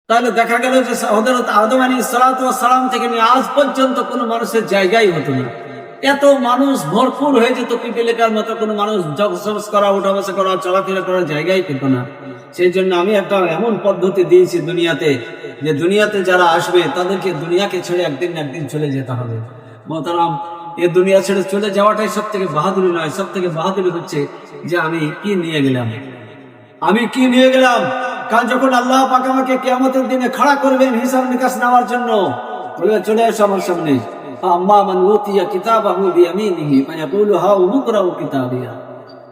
তাহলে দেখা গেল যে হযরত আদম আলাইহিস সালাতু ওয়াস সালাম থেকে নিয়ে আজ পর্যন্ত কোনো মানুষের জায়গাই হতো না। এত মানুষ ভরপুর হয়ে যেত, পিপিলিকার মতো কোনো মানুষ জগৎ করা, উঠা বসা করা, চলাফেরা করার জায়গাই পেত না। সেই জন্য আমি একটা এমন পদ্ধতি দিয়েছি দুনিয়াতে, যে দুনিয়াতে যারা আসবে তাদেরকে দুনিয়াকে ছেড়ে একদিন না একদিন চলে যেতে হবে। মোহতারাম, এই দুনিয়া ছেড়ে চলে যাওয়াটাই সব থেকে বাহাদুরি নয়। সব থেকে বাহাদুরি হচ্ছে যে আমি কি নিয়ে গেলাম, আমি কি নিয়ে গেলাম। কাল যখন আল্লাহ পাক আমাকে কিয়ামতের দিনে খাড়া করবেন হিসাব নিকাশ নেওয়ার জন্য, চলে আসো আমার সামনে। আম্মা মান উতিয়া কিতাবাহু বিয়ামিনিহি ফায়াকুলু হা উমকরাউ কিতাবিয়া।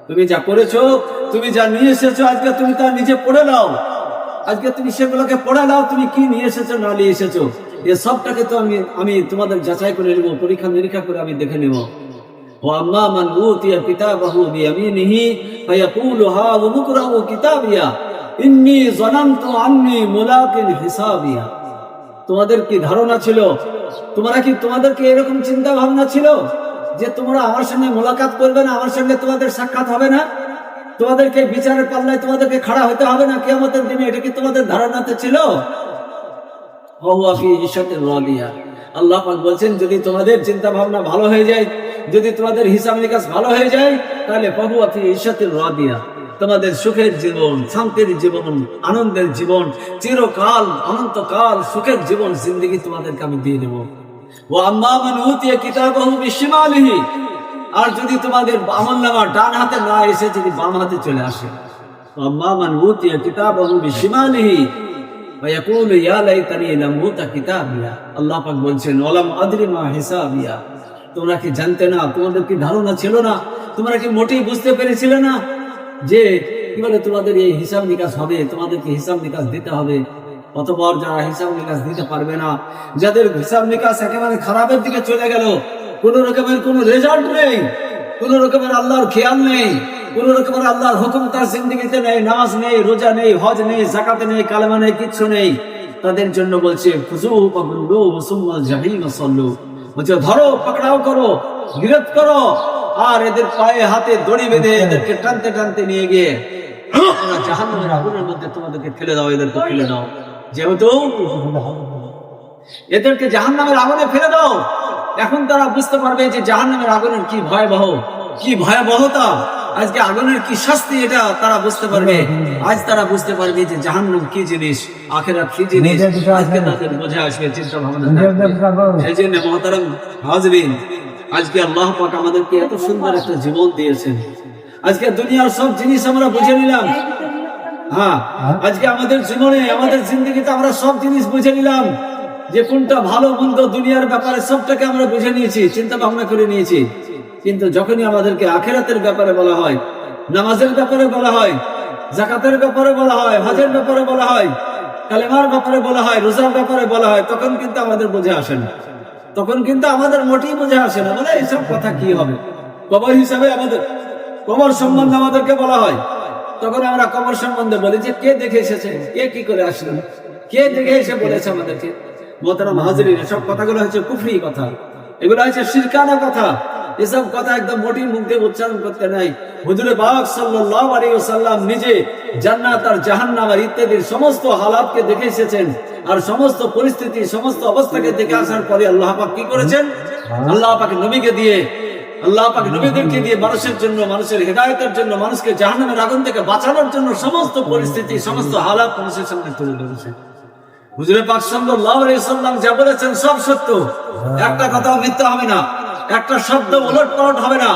তুমি যা করেছো, তুমি যা নিয়ে এসেছো, আজকে তুমি তা নিজে পড়ে নাও। আজকে তুমি সেগুলোকে পড়ে নাও, তুমি কি নিয়ে এসেছো না নিয়ে এসেছো। এই সবটাকে তো আমি তোমাদের যাচাই করে নেব, পরীক্ষা নিরীক্ষা করে আমি দেখে নেব। ওয়াম্মা মান উতিয়া কিতাবাহু বিয়ামিনিহি ফায়াকুলু হা উমকরাউ কিতাবিয়া ইন্নী যানানতু আন্নী মুলাকিন হিসাবিয়া। তোমাদের কি ধারণা ছিল, তোমাদের কি এরকম চিন্তা ভাবনা ছিল যে তোমরা আমার সঙ্গে মোলাকাত করবে না, আমার সঙ্গে তোমাদের সাক্ষাৎ হবে না, তোমাদেরকে বিচারের পাল্লায় তোমাদেরকে খাড়া হতে হবে না কিয়ামতের দিনে? এটা কি তোমাদের ধারণাতে ছিল? আল্লাহ পাক বলছেন, যদি তোমাদের চিন্তা ভাবনা ভালো হয়ে যায়, যদি তোমাদের হিসাব নিকাশ ভালো হয়ে যায়, তাহলে ফাহুয়া ফি ইশাতির রাদিয়া, তোমাদের সুখের জীবন, শান্তির জীবন, আনন্দের জীবন, চিরকাল অনন্তকাল সুখের জীবন জিন্দেগি তোমাদেরকে আমি দিয়ে দেবো। ও আম্মা মান উতিয়া কিতাবাহু বিশিমালিহি, আর যদি তোমাদের আমলনামা ডান হাতে না এসে যদি বাম হাতে চলে আসে, আম্মা মান উতিয়া কিতাবাহু বিশিমালিহি ওয়ায়াকুলু ইয়া লাইতানি লাম উতা কিতাবিয়া। আল্লাহ পাক বলছেন, ওয়ালাম আদরি মা হিসাবিয়া। তোমরা কি জানতে না, তোমাদের কি ধারণা ছিল না, তোমরা কি মোটেই বুঝতে পেরেছিলে না যে কি বলে তোমাদের এই হিসাব নিকাশ হবে, তোমাদেরকে হিসাব নিকাশ দিতে হবে। অতঃপর যারা হিসাব নিকাশ দিতে পারবে না, যাদের হিসাব নিকাশ একেবারে খারাপের দিকে চলে গেল, কোন রকমের কোন রেজাল্ট নেই, কোন রকমের আল্লাহর খেয়াল নেই, কোন রকমের আল্লাহর হুকুম তার জিন্দেগিতে নেই, নামাজ নেই, রোজা নেই, হজ নেই, যাকাত নেই, কালেমা নেই, কিচ্ছু নেই, তাদের জন্য বলছে খুযুহু ফাগুল্লুহু সুম্মা জাহিমা সাল্লু। বলছে ধরো, পাকড়াও করো, গিরফ করো, আর এদের পায়ে হাতে দড়ি বেঁধে এদেরকে টানতে টানতে নিয়ে গিয়ে জাহান্নামের আগুনের মধ্যে তোমাদেরকে ফেলে দাও, এদেরকে ফেলে দাও। যেহেতু এদেরকে জাহান্নামের আগুনে ফেলে দাও, এখন তারা বুঝতে পারবে যে জাহান্নামের আগুনের কি ভয়াবহ, কি ভয়াবহতা, আজকে আগুনের কি শাস্তি, এটা তারা বুঝতে পারবে। আজ তারা বুঝতে পারবে যে জাহান্নাম কি জিনিস, আখিরাত কি জিনিস, আজকে তাদের বোঝা আসবে, চিন্তা ভাবনা। এই জন্য মুহতারাম হাজরিন, আজকে আল্লাহ পাক আমাদেরকে এত সুন্দর একটা জীবন দিয়েছেন। আজকে দুনিয়ার সব জিনিস আমরা বুঝে নিলাম। হ্যাঁ, আজকে আমাদের জীবনে, আমাদের জিন্দগিতে আমরা সব জিনিস বুঝে নিলাম যে কোনটা ভালো মন্দ, দুনিয়ার ব্যাপারে সবটাকে আমরা বুঝে নিয়েছি, চিন্তা ভাবনা করে নিয়েছি। কিন্তু যখনই আমাদেরকে আখিরাতের ব্যাপারে বলা হয়, নামাজের ব্যাপারে বলা হয়, যাকাতের ব্যাপারে বলা হয়, হজের ব্যাপারে বলা হয়, কালেমার ব্যাপারে বলা হয়, রোজার ব্যাপারে বলা হয়, তখন কিন্তু আমাদের বুঝে আসে না, তখন কিন্তু আমাদের মোটেই বুঝে আসে না। বলে এইসব কথা কি হবে, কবর হিসাবে আমাদের কবর সম্বন্ধে আমাদেরকে বলা হয়, তখন আমরা কবর সম্বন্ধে বলি যে কে দেখে এসেছে, কে কি করে আসলেন, কে দেখে এসে বলেছে আমাদেরকে। মোহতারাম হাজরিন, সব কথাগুলো হচ্ছে কুফরি কথা, এগুলো হচ্ছে শিরকানা কথা। এসব কথা একদম মোটেই মুখ দিয়ে উচ্চারণ করতে নাই। হুজুরে পাক সাল্লাল্লাহু আলাইহি ওয়াসাল্লাম নিজে জান্নাত আর জাহান্নাম আর ইত্যাদির সমস্ত হালাতকে দেখে এসেছেন, আর সমস্ত পরিস্থিতি, সমস্ত অবস্থাকে দেখে আসার পরে আল্লাহ পাক কি করেছেন, আল্লাহ পাক নবীকে দিয়ে, আল্লাহ পাক নবীদেরকে দিয়ে মানুষের জন্য, মানুষের হেদায়েতের জন্য, মানুষকে জাহান্নামের আগুন থেকে বাঁচানোর জন্য সমস্ত পরিস্থিতি, সমস্ত হালাত মানুষের সামনে তুলে ধরেছেন। হুজুরে পাক সাল্লাল্লাহু আলাইহি ওয়াসাল্লাম যা বলেছেন সব সত্য, একটা কথাও মিথ্যা হবে না, একটা শব্দ উলটপালট হবে না,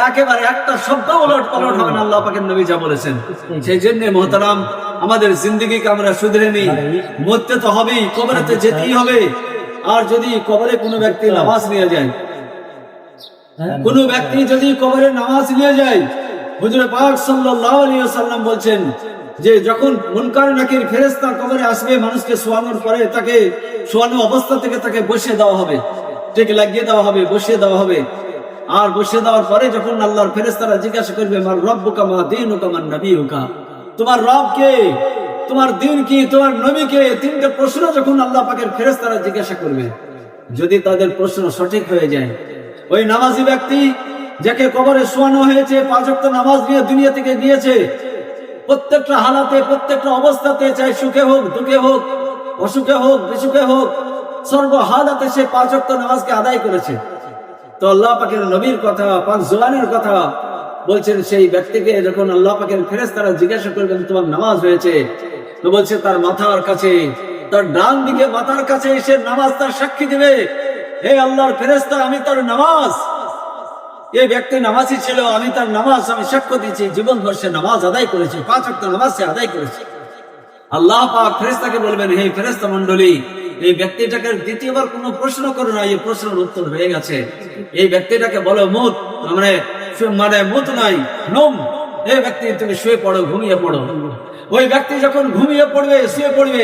একেবারে একটা শব্দ উলটপালট হবে না আল্লাহ পাকের নবী যা বলেছেন। সেই জন্য মুহতারাম, আমাদের জিন্দেগিকে আমরা শুধরে নিই, মরতে তো হবেই, কবরেতে যেতেই হবে। আর যদি কবরে কোনো ব্যক্তি নামাজ নিয়ে যায়, কোন ব্যক্তি যদি কবরে নামাজ নিয়ে যায়, হুজুরে পাক সাল্লাল্লাহু আলাইহি ওয়াসাল্লাম বলছেন যে যখন মুনকার নাকির ফেরেশতা কবরে আসবে, মানুষকে শোয়ানোর পরে তাকে শোয়ানো অবস্থা থেকে তাকে বসিয়ে দেওয়া হবে, ঠিক লাগিয়ে দেওয়া হবে, বসিয়ে দেওয়া হবে। আর বসিয়ে দেওয়ার পরে যখন আল্লাহর ফেরেশতারা জিজ্ঞাসা করবে মার রব্বুকা মা দীনুকা মান নবিয়ুকা, তোমার রব কে, তোমার দ্বীন কি, তোমার নবী কে, তিনটে প্রশ্ন যখন আল্লাহ পাকের ফেরেশতারা জিজ্ঞাসা করবে, যদি তাদের প্রশ্ন সঠিক হয়ে যায়, ওই নামাজি ব্যক্তি যাকে কবরে শোয়ানো হয়েছে, 5 ওয়াক্ত নামাজ নিয়ে দুনিয়া থেকে গিয়েছে, প্রত্যেকটা হালাতে, প্রত্যেকটা অবস্থাতে, চাই সুখে হোক দুঃখে হোক, অসুখে হোক বিসুখে হোক, সর্বহালাতে সে 5 ওয়াক্ত নামাজকে আদায় করেছে। তো আল্লাহ পাকের নবীর কথা, পাক জোয়ানের কথা বলছেন, সেই ব্যক্তিকে যখন আল্লাহ পাকের ফেরেশতারা জিজ্ঞাসা করবেন তোমার নামাজ হয়েছে, তো বলছে তার মাথার কাছে, তার ডান দিকে মাথার কাছে এসে নামাজ তার সাক্ষী দেবে, হে আল্লাহর ফেরেশতা, আমি তার নামাজ, এই ব্যক্তি নামাজই ছিল, আমি তার নামাজ আমি সাক্ষ্য দিচ্ছি, জীবন বর্ষে নামাজ আদায় করেছি, 5 ওয়াক্ত নামাজ সে আদায় করেছে। আল্লাহ পাক ফেরেশতাকে বলবেন, হে ফেরেশতা মণ্ডলী, এই ব্যক্তিটাকে দ্বিতীয়বার কোনো প্রশ্ন করো না, এই প্রশ্নের উত্তর হয়ে গেছে। এই ব্যক্তিটাকে বলো মুত, মানে মুত নাই, নোম, এই ব্যক্তি তুমি শুয়ে পড়ো, ঘুমিয়ে পড়ো। ওই ব্যক্তি যখন ঘুমিয়ে পড়বে, শুয়ে পড়বে,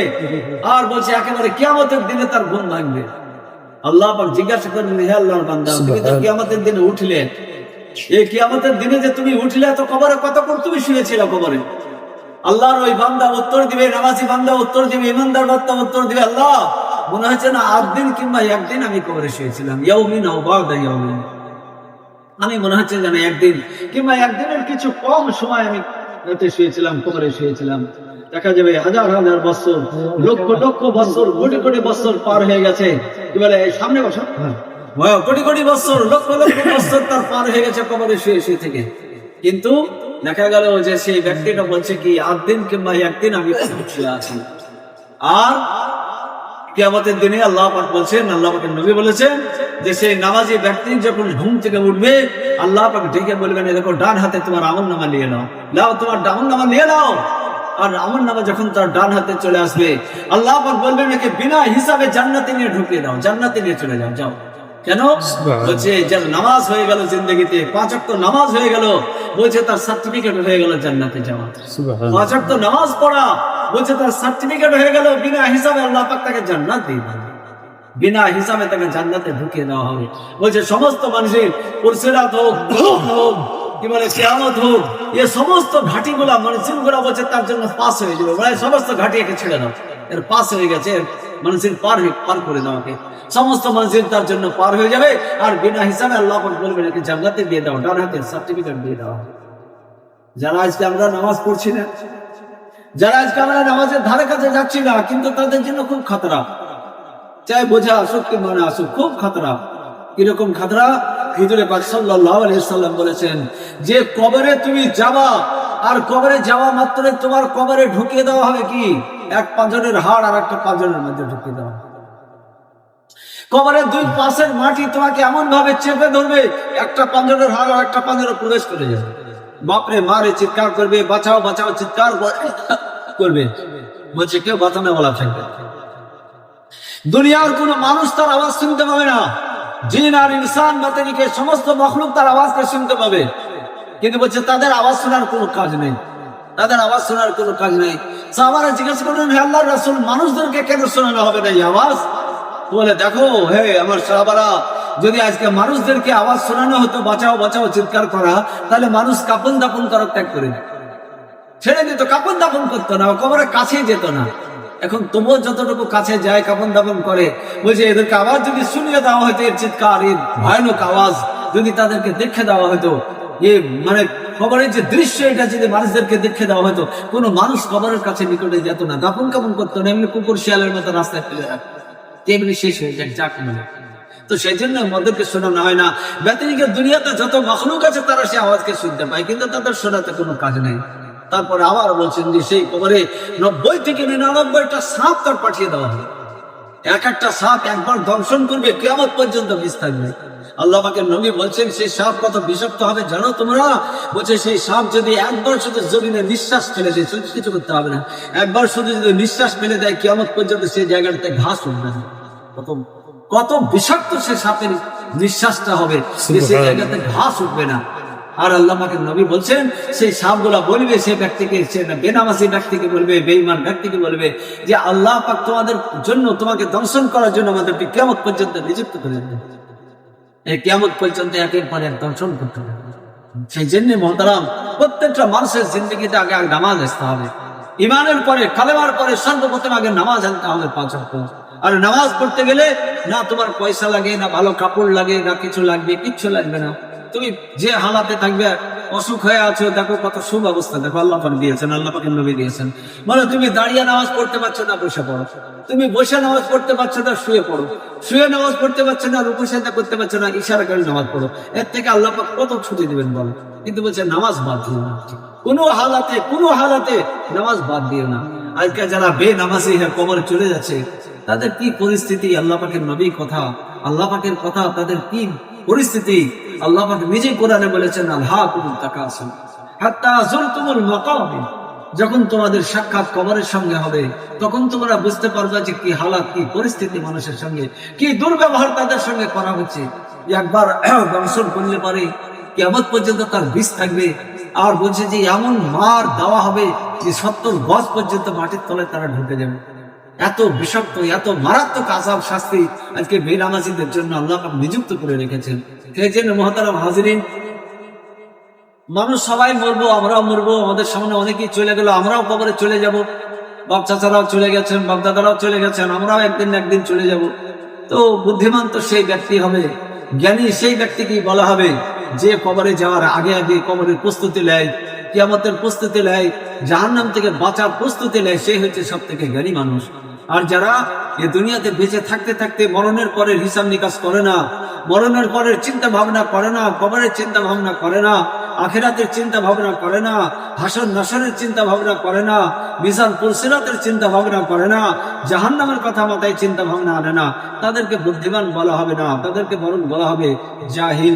আর বলছে একেবারে কিয়ামতের দিনে তার ঘুম ভাঙবে। আল্লাহ পাক জিজ্ঞাসা করলেন, হে আল্লাহর বান্দা, তুমি তো কিয়ামতের দিনে উঠলে, এই কিয়ামতের দিনে যে তুমি উঠলে, তো কবরে কতক্ষণ তুমি শুয়েছিলে কবরে? আল্লাহর ওই বান্দা উত্তর দিবে, নামাজি বান্দা উত্তর দিবে, ইমানদার বান্দা উত্তর দিবে, আল্লাহ মনে হচ্ছে না 8 দিন কিংবা 1 দিন আমি কবরে শুয়েছিলাম, ইয়াউমিন আও বা'দা ইয়াউমিন, আমি মনে হচ্ছে যেন 1 দিন কিংবা 1 দিনের কিছু কম সময় আমি শুয়েছিলাম, কবরে শুয়েছিলাম। দেখা যাবে হাজার হাজার বছর, লক্ষ লক্ষ বছর, কোটি কোটি বছর পার হয়ে গেছে। কি বলে, সামনে বছর কোটি কোটি বছর, লক্ষ লক্ষ বছর তার পার হয়ে গেছে কবরে শুয়ে শুয়ে থেকে। কিন্তু দেখা গেল যে সেই ব্যক্তিটা বলছে কি 8 দিন কিংবা 1 দিন আমি শুয়ে আছি। আর কিয়ামতের দিনে আল্লাহ পাক বলছেন, আল্লাহ পাকের নবী বলেছেন যে সেই নামাজি ব্যক্তি যখন ঘুম থেকে উঠবে, আল্লাহ পাক ডেকে বলবেন, দেখো ডান হাতে তোমার আমলনামা নিয়ে নাও, নাও তোমার আমলনামা নিয়ে নাও। আর আমলনামা যখন তার ডান হাতে চলে আসবে, আল্লাহ পাক বলবেন একে বিনা হিসাবে জান্নাতে নিয়ে ঢুকিয়ে দাও, জান্নাতে নিয়ে চলে যাও, যাও। কেন? বলছে যে নামাজ হয়ে গেল জিন্দগিতে, 5 ওয়াক্ত নামাজ হয়ে গেল, বলছে তার সার্টিফিকেট হয়ে গেল জান্নাতে যাওয়া। 5 ওয়াক্ত নামাজ পড়া, বলছে তার সার্টিফিকেট হয়ে গেল, বিনা হিসাবে আল্লাহ পাক তাকে জান্নাত দিয়ে দেবে, বিনা হিসাবে তাকে জান্নাতে ঢুকিয়ে দেওয়া হবে। বলছে সমস্ত মানুষের পুরসিরাত হোক, হোক, কি বলে কিয়ামত হোক, এই সমস্ত ঘাটিগুলা মানুষগুলা বলছে তার জন্য পাস হয়ে যাবে, মানে সমস্ত ঘাটি একে ছেড়ে দাও, এর পাস হয়ে গেছে, মানুষের পার করে দাও, সমস্ত মানুষের তার জন্য পার হয়ে যাবে। আর বিনা হিসাবে আল্লাহ বলবেন একে জান্নাতে দিয়ে দাও, ডান হাতের সার্টিফিকেট দিয়ে দাও। যারা আজকে আমরা নামাজ পড়ছি না, যারা আজকে আমরা নামাজের ধারে কাছে যাচ্ছি না, কিন্তু তাদের জন্য খুব খাতরা, চাই বোঝা আসুক কি মনে আসুক, খুব খাতরা। কিরকম খাতরা? হুজুর পাক সাল্লাল্লাহু আলাইহি সাল্লাম বলেছেন যে কবরে তুমি যাবা, আর কবরে যাওয়া মাত্র তোমার কবরে ঢুকিয়ে দেওয়া হবে কি, এক পাঁজরের হাড় আর একটা পাঁজরের মধ্যে ঢুকিয়ে দেওয়া হবে। কবরের 2 পাশের মাটি তোমাকে এমন ভাবে চেপে ধরবে, একটা পাঁজরের হাড় আর একটা পাঁজরে প্রবেশ করে যাবে। বাপরে মারে চিৎকার করবে, বাঁচাও বাঁচাও চিৎকার করবে, বলছে কেউ বাঁচানো বলা থাকবে। দুনিয়ার কোন মানুষ তার আওয়াজ শুনতে পাবে না, জিন আর ইনসান বাতিনিকে সমস্ত মখলুক তার আওয়াজকে শুনতে পাবে, কিন্তু বলছে তাদের আওয়াজ শোনার কোনো কাজ নেই, তাদের আওয়াজ শোনার কোনো কাজ নেই। সাহাবারা জিজ্ঞাসা করলেন, হে আল্লাহর রাসূল, মানুষদেরকে কেন শোনানো হবে না এই আওয়াজ? বলে দেখো হে আমার সাহাবারা, যদি আজকে মানুষদেরকে আওয়াজ শোনানো হতো বাঁচাও বাঁচাও চিৎকার করা, তাহলে মানুষ কাপন দাপন করা ত্যাগ করে ছেড়ে দিত, কাপন দাপন করতো না, কবরের কাছেই যেত না। এখন তবুও যতটুকু কাছে যায় কাপন দাপন করে। বলছে এদেরকে আওয়াজ যদি শুনিয়ে দেওয়া হয়তো, এর চিৎকার, এর ভয়ানক আওয়াজ যদি তাদেরকে দেখে দেওয়া হয়তো, এ মানে কবরের যে দৃশ্য, এটা যদি মানুষদেরকে দেখে দেওয়া হয়তো, কোনো মানুষ কবরের কাছে নিকটে যেত না, দাপন কাপন করতো না, এমনি কুকুর শিয়ালের মতো রাস্তায় ফেলে রাখতো, তেমনি শেষ হয়ে যায় যাক মানে। তো সেই জন্য আমাদেরকে শোনানো হয় না। ব্যতিরিকে দুনিয়াতে যত মখলুক আছে তারা সে আওয়াজকে শুনতে পায়, কিন্তু তাদের শোনাতে কোনো কাজ নেই। তারপরে আবার বলছেন যে সেই কবরে 90 থেকে 99টা সাপ তার পাঠিয়ে দেওয়া হবে, এক একটা সাপ একবার দংশন করবে, কিয়ামত পর্যন্ত বিষ থাকবে। আল্লাহ পাকের নবী বলছেন সেই সাপ কত বিষাক্ত হবে জানো তোমরা? বলছে সেই সাপ যদি একবার শুধু জমিনে নিঃশ্বাস ফেলে দেয়, কিছু করতে হবে না, একবার শুধু যদি নিঃশ্বাস ফেলে দেয়, কিয়ামত পর্যন্ত সেই জায়গাটাতে ঘাস উঠবে না। কত বিষাক্ত সে সাপের নিঃশ্বাসটা হবে, সেই জায়গাতে ঘাস উঠবে না। আর আল্লাহ পাকের নবী বলছেন সেই সাপগুলা বলবে সেই ব্যক্তিকে, সে বেনামাজি ব্যক্তিকে বলবে, বেঈমান ব্যক্তিকে বলবে যে আল্লাহ পাক তোমাদের জন্য, তোমাকে দংশন করার জন্য আমাদেরকে কিয়ামত পর্যন্ত নিযুক্ত করে দেবেন। এই কিয়ামত পর্যন্ত একের পর এক দংশন করতে হবে। সেই জন্য মহতারাম, প্রত্যেকটা মানুষের জিন্দগিতে আগে নামাজ আসতে হবে। ইমানের পরে, কালেমার পরে সর্বপ্রথম আগে নামাজ আনতে হবে 5 ওয়াক্ত। আর নামাজ পড়তে গেলে না তোমার পয়সা লাগে, না ভালো কাপড় লাগে, না কিছু লাগবে, কিচ্ছু লাগবে না। তুমি যে হালাতে থাকবে অসুখ হয়ে আছো, দেখো কত সুব্যবস্থা, দেখো আল্লাহ পাক দিয়েছেন, আল্লাহ পাকের নবী দিয়েছেন। মানে তুমি দাঁড়িয়ে নামাজ পড়তে পারছো না, বসে পড়ো। তুমি বসে নামাজ পড়তে পারছো না, শুয়ে পড়ো। শুয়ে নামাজ পড়তে পারছো না, রুকু সেজদা করতে পারছো না, ইশারা করে নামাজ পড়ো। এর থেকে আল্লাহ পাক কত ছুটি দিবেন বলো? কিন্তু বলছে নামাজ বাদ দিও না, কোনো হালাতে নামাজ বাদ দিও না। আজকে যারা বেনামাজি হয়ে কবরে চলে যাচ্ছে, তাদের কি পরিস্থিতি? আল্লাহ পাকের নবীর কথা, আল্লাহ পাকের কথা, তাদের কি পরিস্থিতি? আল্লাহ পাক নিজেই কোরআনে বলেছেন, আলহাকুমুত তাকাসুর হাত্তা যুরতুমুল মাকাবির। যখন তোমাদের সাক্ষাৎ কবরের সঙ্গে হবে, তখন তোমরা বুঝতে পারবে যে কি হালাত, কি পরিস্থিতি মানুষের সঙ্গে, কি দুর্ব্যবহার তাদের সঙ্গে করা হচ্ছে। একবার দর্শন করলে পারে কিয়ামত পর্যন্ত তার বিষ থাকবে। আর বলছে যে এমন মার দেওয়া হবে যে 70 গজ পর্যন্ত মাটির তলে তারা ঢুকে যাবে। এত বিষাক্ত, এত মারাত্মক আযাব শাস্তি আজকে বেনামাজিদের জন্য আল্লাহ পাক নিযুক্ত করে রেখেছেন। সেই জন্য মুহতারাম হাজিরিন, মানুষ সবাই মরবো, আমরাও মরবো, আমাদের সামনে অনেকেই চলে গেল, আমরাও কবরে চলে যাব। বাপ চাচারাও চলে গেছেন, বাপ দাদারাও চলে গেছেন, আমরাও একদিন না একদিন চলে যাব। তো বুদ্ধিমান তো সেই ব্যক্তি হবে, জ্ঞানী সেই ব্যক্তিকেই বলা হবে যে কবরে যাওয়ার আগে আগে কবরের প্রস্তুতি নেয়, কিয়ামতের প্রস্তুতি নেয়, জাহান্নাম থেকে বাঁচার প্রস্তুতি নেয়, সেই হচ্ছে সব থেকে জ্ঞানী মানুষ। আর যারা এ দুনিয়াতে বেঁচে থাকতে থাকতে মরণের পরের হিসাব নিকাশ করে না, মরণের পরের চিন্তা ভাবনা করে না, কবরের চিন্তা ভাবনা করে না, আখিরাতের চিন্তা ভাবনা করে না, হাসর নাসরের চিন্তা ভাবনা করে না, মিজান পুলসিরাতের চিন্তা ভাবনা করে না, জাহান্নামের কথা মাথায় চিন্তা ভাবনা আনে না, তাদেরকে বুদ্ধিমান বলা হবে না, তাদেরকে বরং বলা হবে জাহিল।